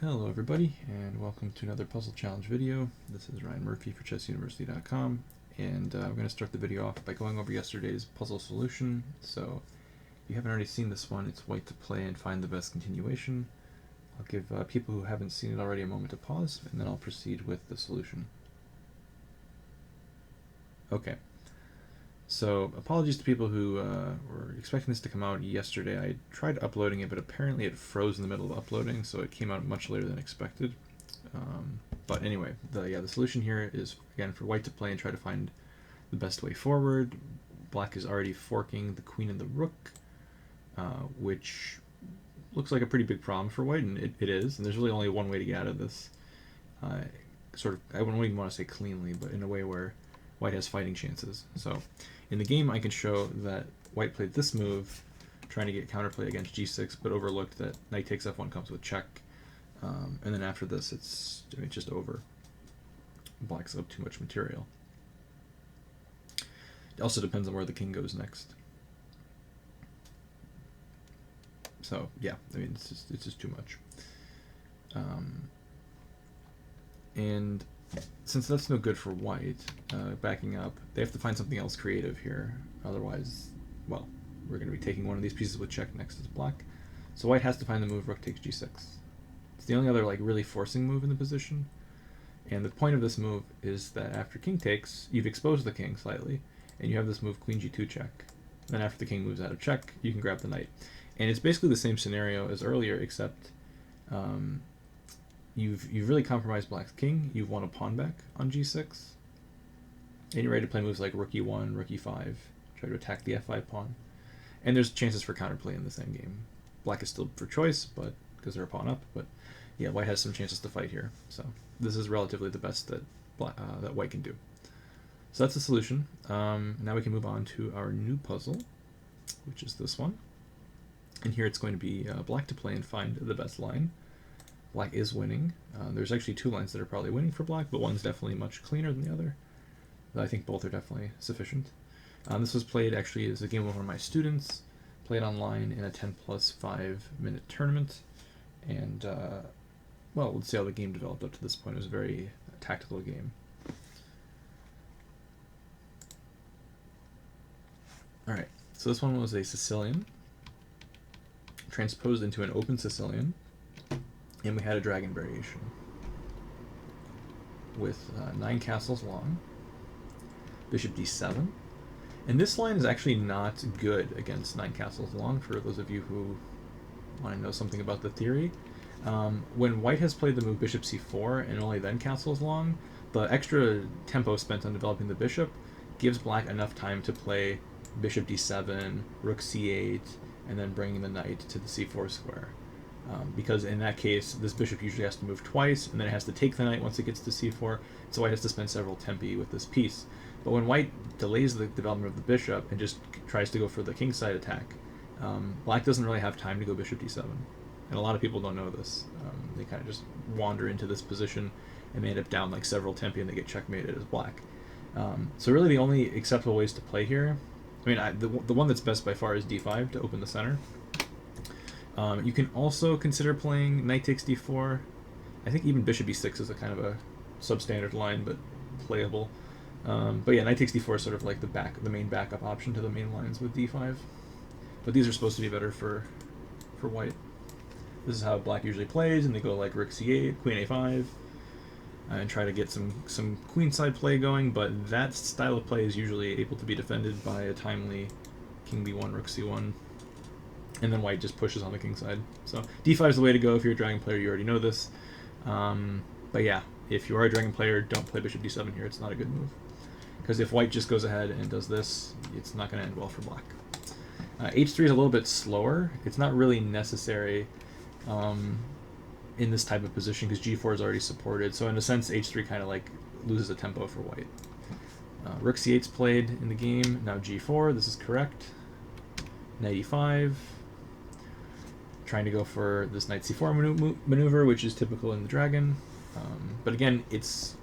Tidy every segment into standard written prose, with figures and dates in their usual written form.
Hello everybody, and welcome to another puzzle challenge video. This is Ryan Murphy for ChessUniversity.com, and I'm going to start the video off by going over yesterday's puzzle solution. So if you haven't already seen this one, it's white to play and find the best continuation. I'll give people who haven't seen it already a moment to pause, and then I'll proceed with the solution. Okay, so apologies to people who were expecting this to come out yesterday. I tried uploading it, but apparently it froze in the middle of uploading, so it came out much later than expected. But anyway, the solution here is, again, for white to play and try to find the best way forward. Black is already forking the queen and the rook, which looks like a pretty big problem for white, and it is, and there's really only one way to get out of this. I wouldn't even want to say cleanly, but in a way where white has fighting chances. So in the game, I can show that white played this move, trying to get counterplay against g6, but overlooked that knight takes f1 comes with check. And then after this, it's just over. Black's up too much material. It also depends on where the king goes next. So yeah, I mean, it's just too much. And since that's no good for white, backing up, they have to find something else creative here. Otherwise, well, we're going to be taking one of these pieces with check next as black. So white has to find the move rook takes g6. It's the only other really forcing move in the position. And the point of this move is that after king takes, you've exposed the king slightly, and you have this move queen g2 check. Then after the king moves out of check, you can grab the knight. And it's basically the same scenario as earlier, except you've really compromised black's king. You've won a pawn back on g6, and you're ready to play moves like rook e1, rook e5, try to attack the f5 pawn. And there's chances for counterplay in this endgame. Black is still for choice, but because they're a pawn up. But yeah, white has some chances to fight here. So this is relatively the best that that white can do. So that's the solution. Now we can move on to our new puzzle, which is this one. And here it's going to be black to play and find the best line. Black is winning. There's actually two lines that are probably winning for black, but one's definitely much cleaner than the other. I think both are definitely sufficient. This was played actually as a game with one of my students, played online in a 10+5-minute tournament, and well, let's see how the game developed up to this point. It was a very tactical game. Alright, so this one was a Sicilian, transposed into an open Sicilian, and we had a dragon variation with 9 castles long, bishop d7. And this line is actually not good against 9 castles long, for those of you who want to know something about the theory. When white has played the move bishop c4 and only then castles long, the extra tempo spent on developing the bishop gives black enough time to play bishop d7, rook c8, and then bringing the knight to the c4 square. Because in that case, this bishop usually has to move twice, and then it has to take the knight once it gets to c4, so white has to spend several tempi with this piece. But when white delays the development of the bishop and just tries to go for the kingside attack, black doesn't really have time to go bishop d7. And a lot of people don't know this. They kind of just wander into this position, and they end up down several tempi, and they get checkmated as black. So really the only acceptable ways to play here, I mean, the one that's best by far is d5 to open the center. You can also consider playing knight takes d4. I think even bishop e6 is a kind of a substandard line, but playable. But yeah, knight takes d4 is sort of like the main backup option to the main lines with d5. But these are supposed to be better for white. This is how black usually plays, and they go like rook c8, queen a5, and try to get some queenside play going, but that style of play is usually able to be defended by a timely king b1, rook c1, and then white just pushes on the king side. So d5 is the way to go if you're a dragon player. You already know this. But yeah, if you are a dragon player, don't play bishop d7 here. It's not a good move. Because if white just goes ahead and does this, it's not going to end well for black. H3 is a little bit slower. It's not really necessary in this type of position because g4 is already supported. So in a sense, h3 kind of loses a tempo for white. Rook c8 is played in the game. Now g4. This is correct. Knight e5. Trying to go for this knight c4 maneuver, which is typical in the dragon. But again, it's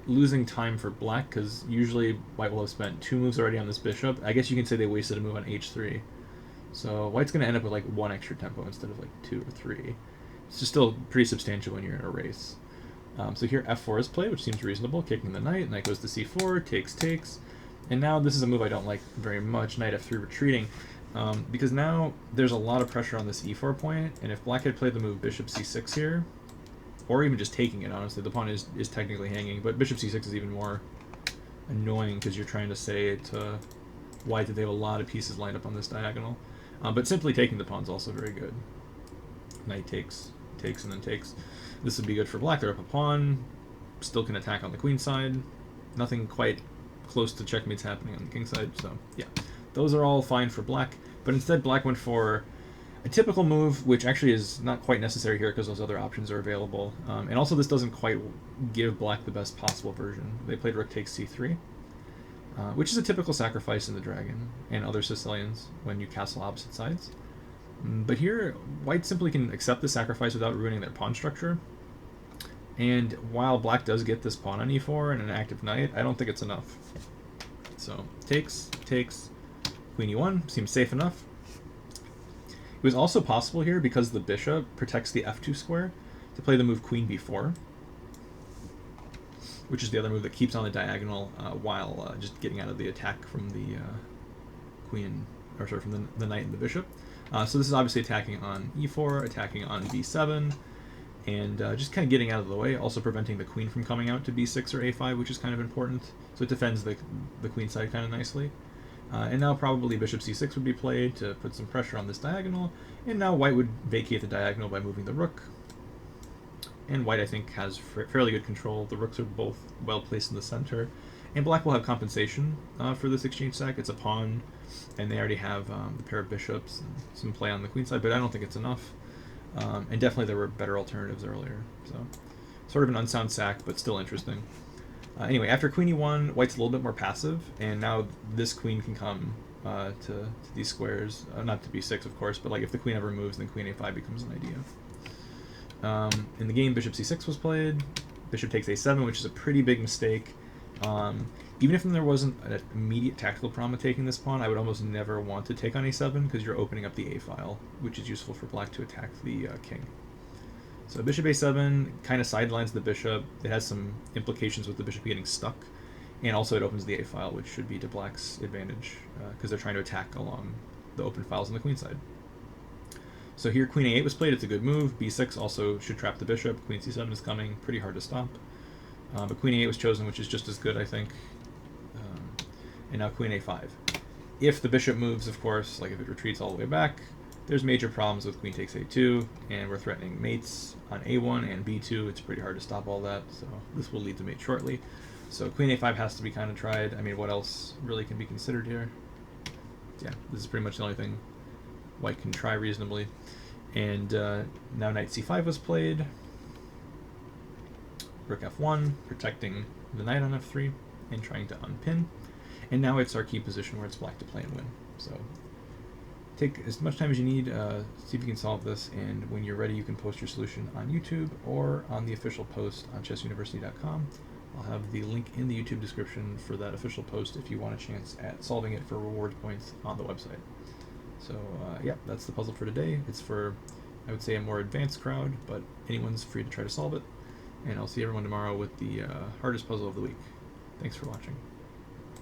losing time for black because usually white will have spent 2 moves already on this bishop. I guess you can say they wasted a move on h3. So white's going to end up with 1 extra tempo instead of 2 or 3. it's just still pretty substantial when you're in a race. So here f4 is played, which seems reasonable, kicking the knight. Knight goes to c4, takes. And now this is a move I don't like very much, knight f3 retreating, because now there's a lot of pressure on this e4 point, and if black had played the move bishop c6 here, or even just taking it, honestly, the pawn is technically hanging, but bishop c6 is even more annoying because you're trying to say to white that they have a lot of pieces lined up on this diagonal. But simply taking the pawn is also very good. Knight takes, and then takes. This would be good for black. They're up a pawn, still can attack on the queen side. Nothing quite close to checkmates happening on the king side, so yeah. Those are all fine for black, but instead black went for a typical move, which actually is not quite necessary here because those other options are available. And also this doesn't quite give black the best possible version. They played rook takes c3, which is a typical sacrifice in the Dragon and other Sicilians when you castle opposite sides. But here, white simply can accept the sacrifice without ruining their pawn structure. And while black does get this pawn on e4 and an active knight, I don't think it's enough. So takes, queen e1, seems safe enough. It was also possible here, because the bishop protects the f2 square, to play the move queen b4, which is the other move that keeps on the diagonal while just getting out of the attack from the from the knight and the bishop. So this is obviously attacking on e4, attacking on b7, and just kind of getting out of the way, also preventing the queen from coming out to b6 or a5, which is kind of important. So it defends the queen side kind of nicely. And now probably bishop c6 would be played to put some pressure on this diagonal, and now white would vacate the diagonal by moving the rook. And white, I think, has fairly good control. The rooks are both well placed in the center, and black will have compensation for this exchange sack. It's a pawn, and they already have the pair of bishops and some play on the queen side, but I don't think it's enough. And definitely there were better alternatives earlier. So sort of an unsound sack, but still interesting. Anyway, after queen e1, white's a little bit more passive, and now this queen can come to these squares. Not to b6, of course, but like if the queen ever moves, then queen a5 becomes an idea. In the game, bishop c6 was played. Bishop takes a7, which is a pretty big mistake. Even if there wasn't an immediate tactical problem with taking this pawn, I would almost never want to take on a7 because you're opening up the a file, which is useful for black to attack the king. So bishop a7 kind of sidelines the bishop. It has some implications with the bishop getting stuck, and also it opens the a file, which should be to black's advantage because they're trying to attack along the open files on the queen side. So here queen a8 was played. It's a good move. b6 also should trap the bishop. Queen c7 is coming. Pretty hard to stop. But queen a8 was chosen, which is just as good, I think. And now queen a5. If the bishop moves, of course, like if it retreats all the way back, there's major problems with queen takes a2, and we're threatening mates on a1 and b2. It's pretty hard to stop all that, so this will lead to mate shortly. So queen a5 has to be kind of tried. I mean, what else really can be considered here? Yeah, this is pretty much the only thing white can try reasonably. And now knight c5 was played. Rook f1, protecting the knight on f3 and trying to unpin. And now it's our key position where it's black to play and win. So take as much time as you need, see if you can solve this, and when you're ready you can post your solution on YouTube or on the official post on chessuniversity.com. I'll have the link in the YouTube description for that official post if you want a chance at solving it for reward points on the website. So yeah, that's the puzzle for today. It's for, I would say, a more advanced crowd, but anyone's free to try to solve it. And I'll see everyone tomorrow with the hardest puzzle of the week. Thanks for watching.